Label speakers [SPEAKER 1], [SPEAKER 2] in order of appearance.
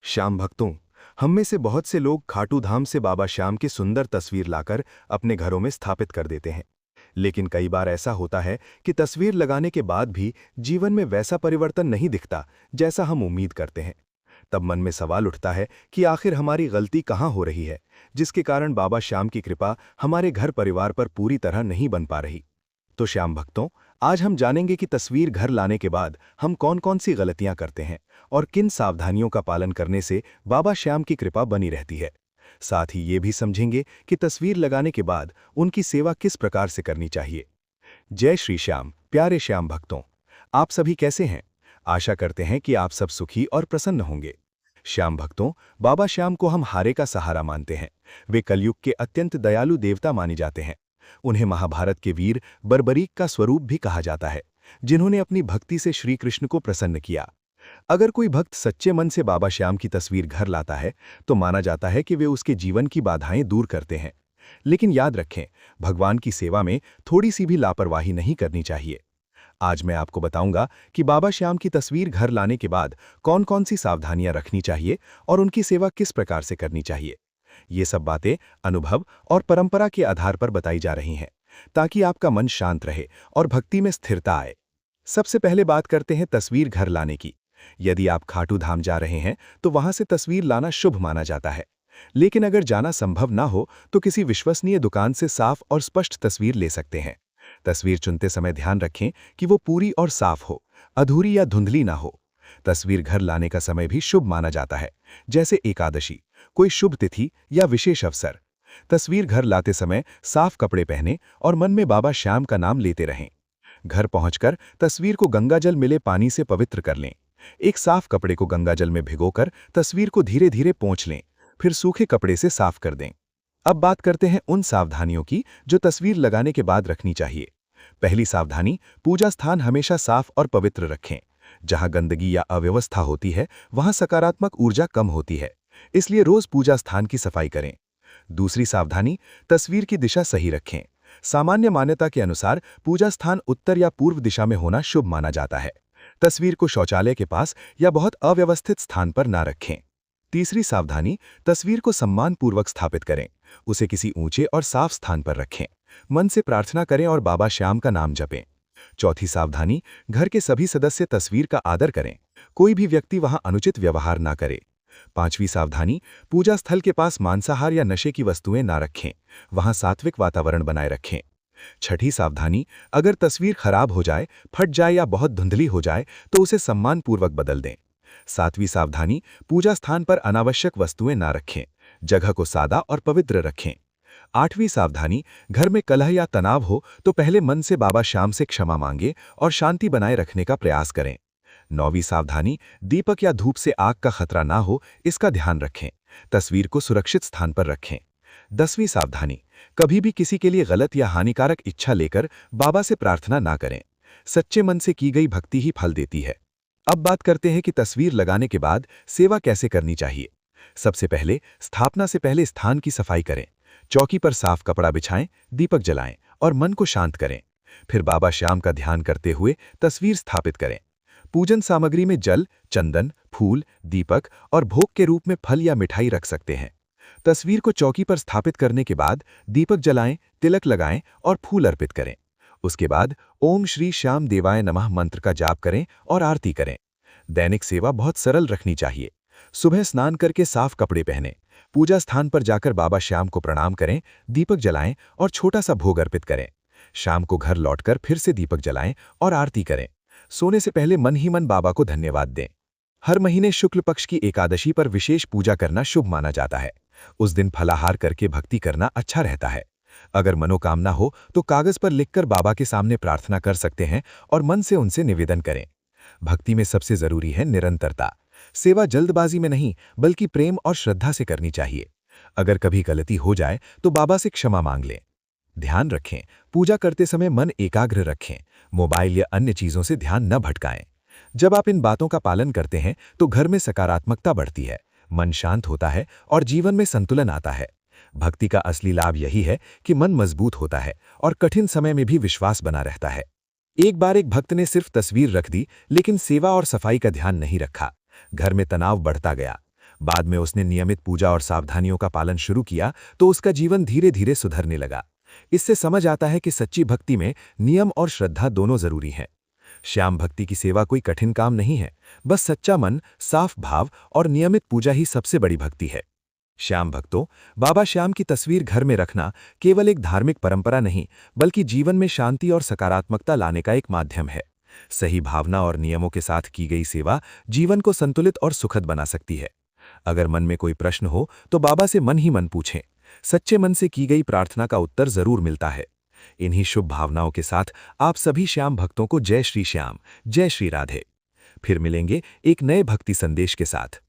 [SPEAKER 1] श्याम भक्तों, हम में से बहुत से लोग खाटू धाम से बाबा श्याम की सुंदर तस्वीर लाकर अपने घरों में स्थापित कर देते हैं। लेकिन कई बार ऐसा होता है कि तस्वीर लगाने के बाद भी जीवन में वैसा परिवर्तन नहीं दिखता जैसा हम उम्मीद करते हैं। तब मन में सवाल उठता है कि आखिर हमारी गलती कहाँ हो रही है, जिसके कारण बाबा श्याम की कृपा हमारे घर परिवार पर पूरी तरह नहीं बन पा रही। तो श्याम भक्तों, आज हम जानेंगे कि तस्वीर घर लाने के बाद हम कौन-कौन सी गलतियां करते हैं और किन सावधानियों का पालन करने से बाबा श्याम की कृपा बनी रहती है। साथ ही ये भी समझेंगे कि तस्वीर लगाने के बाद उनकी सेवा किस प्रकार से करनी चाहिए। जय श्री श्याम, प्यारे श्याम भक्तों, आप सभी कैसे हैं? आशा करते हैं कि आप सब सुखी और प्रसन्न होंगे। श्याम भक्तों, बाबा श्याम को हम हारे का सहारा मानते हैं। वे कलयुग के अत्यंत दयालु देवता माने जाते हैं। उन्हें महाभारत के वीर बर्बरीक का स्वरूप भी कहा जाता है, जिन्होंने अपनी भक्ति से श्री कृष्ण को प्रसन्न किया। अगर कोई भक्त सच्चे मन से बाबा श्याम की तस्वीर घर लाता है, तो माना जाता है कि वे उसके जीवन की बाधाएं दूर करते हैं। लेकिन याद रखें, भगवान की सेवा में थोड़ी सी भी लापरवाही नहीं करनी चाहिए। आज मैं आपको बताऊंगा कि बाबा श्याम की तस्वीर घर लाने के बाद कौन-कौन सी सावधानियां रखनी चाहिए और उनकी सेवा किस प्रकार से करनी चाहिए। ये सब बातें अनुभव और परंपरा के आधार पर बताई जा रही हैं, ताकि आपका मन शांत रहे और भक्ति में स्थिरता आए। सबसे पहले बात करते हैं तस्वीर घर लाने की। यदि आप खाटू धाम जा रहे हैं, तो वहां से तस्वीर लाना शुभ माना जाता है। लेकिन अगर जाना संभव ना हो, तो किसी विश्वसनीय दुकान से साफ और स्पष्ट तस्वीर ले सकते हैं। तस्वीर चुनते समय ध्यान रखें कि वो पूरी और साफ हो, अधूरी या धुंधली ना हो। तस्वीर घर लाने का समय भी शुभ माना जाता है, जैसे एकादशी, कोई शुभ तिथि या विशेष अवसर। तस्वीर घर लाते समय साफ कपड़े पहने और मन में बाबा श्याम का नाम लेते रहें। घर पहुंचकर तस्वीर को गंगाजल मिले पानी से पवित्र कर लें। एक साफ कपड़े को गंगाजल में भिगोकर तस्वीर को धीरे धीरे पोंछ लें, फिर सूखे कपड़े से साफ कर दें। अब बात करते हैं उन सावधानियों की जो तस्वीर लगाने के बाद रखनी चाहिए। पहली सावधानी, पूजा स्थान हमेशा साफ और पवित्र रखें। जहां गंदगी या अव्यवस्था होती है, वहां सकारात्मक ऊर्जा कम होती है, इसलिए रोज पूजा स्थान की सफाई करें। दूसरी सावधानी, तस्वीर की दिशा सही रखें। सामान्य मान्यता के अनुसार पूजा स्थान उत्तर या पूर्व दिशा में होना शुभ माना जाता है। तस्वीर को शौचालय के पास या बहुत अव्यवस्थित स्थान पर ना रखें। तीसरी सावधानी, तस्वीर को सम्मानपूर्वक स्थापित करें। उसे किसी ऊंचे और साफ स्थान पर रखें। मन से प्रार्थना करें और बाबा श्याम का नाम जपें। चौथी सावधानी, घर के सभी सदस्य तस्वीर का आदर करें। कोई भी व्यक्ति वहां अनुचित व्यवहार ना करे। पांचवी सावधानी, पूजा स्थल के पास मांसाहार या नशे की वस्तुएं ना रखें। वहां सात्विक वातावरण बनाए रखें। छठी सावधानी, अगर तस्वीर खराब हो जाए, फट जाए या बहुत धुंधली हो जाए, तो उसे सम्मानपूर्वक बदल दें। सातवीं सावधानी, पूजा स्थान पर अनावश्यक वस्तुएं ना रखें। जगह को सादा और पवित्र रखें। आठवीं सावधानी, घर में कलह या तनाव हो तो पहले मन से बाबा श्याम से क्षमा मांगे और शांति बनाए रखने का प्रयास करें। नौवीं सावधानी, दीपक या धूप से आग का खतरा ना हो, इसका ध्यान रखें। तस्वीर को सुरक्षित स्थान पर रखें। 10वीं सावधानी, कभी भी किसी के लिए गलत या हानिकारक इच्छा लेकर बाबा से प्रार्थना ना करें। सच्चे मन से की गई भक्ति ही फल देती है। अब बात करते हैं कि तस्वीर लगाने के बाद सेवा कैसे करनी चाहिए। सबसे पहले स्थापना से पहले स्थान की सफाई करें। चौकी पर साफ कपड़ा बिछाएं, दीपक जलाएं और मन को शांत करें। फिर बाबा श्याम का ध्यान करते हुए तस्वीर स्थापित करें। पूजन सामग्री में जल, चंदन, फूल, दीपक और भोग के रूप में फल या मिठाई रख सकते हैं। तस्वीर को चौकी पर स्थापित करने के बाद दीपक जलाएं, तिलक लगाएं और फूल अर्पित करें। उसके बाद ओम श्री श्याम देवाय नमः मंत्र का जाप करें और आरती करें। दैनिक सेवा बहुत सरल रखनी चाहिए। सुबह स्नान करके साफ कपड़े पहनें। पूजा स्थान पर जाकर बाबा श्याम को प्रणाम करें, दीपक जलाएं और छोटा सा भोग अर्पित करें। शाम को घर लौटकर फिर से दीपक जलाएं और आरती करें। सोने से पहले मन ही मन बाबा को धन्यवाद दें। हर महीने शुक्ल पक्ष की एकादशी पर विशेष पूजा करना शुभ माना जाता है। उस दिन फलाहार करके भक्ति करना अच्छा रहता है। अगर मनोकामना हो तो कागज पर लिखकर बाबा के सामने प्रार्थना कर सकते हैं और मन से उनसे निवेदन करें। भक्ति में सबसे जरूरी है निरंतरता। सेवा जल्दबाजी में नहीं, बल्कि प्रेम और श्रद्धा से करनी चाहिए। अगर कभी गलती हो जाए तो बाबा से क्षमा मांग लें। ध्यान रखें, पूजा करते समय मन एकाग्र रखें। मोबाइल या अन्य चीजों से ध्यान न भटकाएं। जब आप इन बातों का पालन करते हैं तो घर में सकारात्मकता बढ़ती है, मन शांत होता है और जीवन में संतुलन आता है। भक्ति का असली लाभ यही है कि मन मजबूत होता है और कठिन समय में भी विश्वास बना रहता है। एक बार एक भक्त ने सिर्फ तस्वीर रख दी, लेकिन सेवा और सफाई का ध्यान नहीं रखा। घर में तनाव बढ़ता गया। बाद में उसने नियमित पूजा और सावधानियों का पालन शुरू किया तो उसका जीवन धीरे धीरे सुधरने लगा। इससे समझ आता है कि सच्ची भक्ति में नियम और श्रद्धा दोनों जरूरी हैं। श्याम भक्ति की सेवा कोई कठिन काम नहीं है, बस सच्चा मन, साफ भाव और नियमित पूजा ही सबसे बड़ी भक्ति है। श्याम भक्तों, बाबा श्याम की तस्वीर घर में रखना केवल एक धार्मिक परंपरा नहीं, बल्कि जीवन में शांति और सकारात्मकता लाने का एक माध्यम है। सही भावना और नियमों के साथ की गई सेवा जीवन को संतुलित और सुखद बना सकती है। अगर मन में कोई प्रश्न हो तो बाबा से मन ही मन पूछें। सच्चे मन से की गई प्रार्थना का उत्तर जरूर मिलता है। इन्हीं शुभ भावनाओं के साथ आप सभी श्याम भक्तों को जय श्री श्याम, जय श्री राधे। फिर मिलेंगे एक नए भक्ति संदेश के साथ।